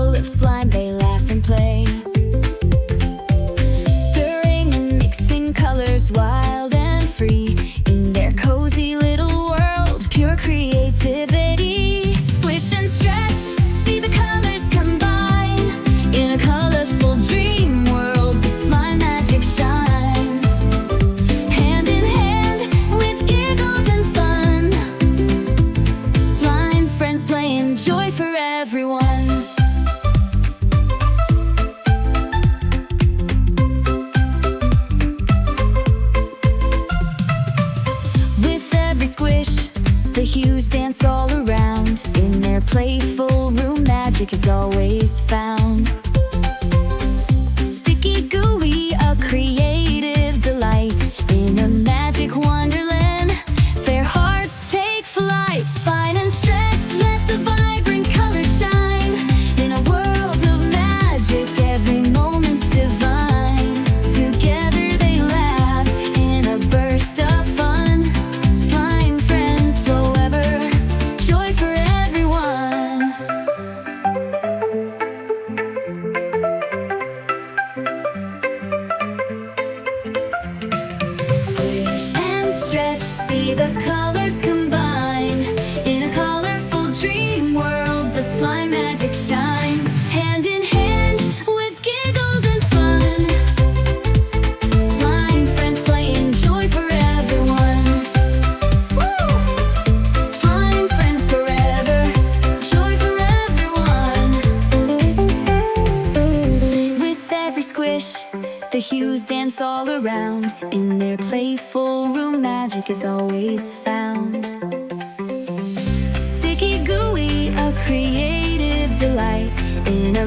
full of slime, they laugh and play. Stirring and mixing colors, wild and free, in their cozy little world, pure creativity. Squish and stretch, see the colors combine, in a colorful dream world, the slime magic shines. Hand in hand with giggles and fun, slime friends playing joy for everyone. With every squish, the hues dance all around, in their playful room magic is always found. Sticky, gooey, a creative delight, in a magic wonderland, their hearts take flight. Spine and stretch, let the vibrant colors shine, in a world of magic, every moment's divine. Together they laugh, in a burst of fun, slime friends flow ever, joy for everyone. Squish and stretch, see the colors combine, in a colorful dream world, the slime magic shines. Hand in hand with giggles and fun, slime friends playing joy for everyone. Woo! Slime friends forever, joy for everyone. With every squish, the hues dance all around, in their playful room magic is always found. Sticky, gooey, a creative delight, in a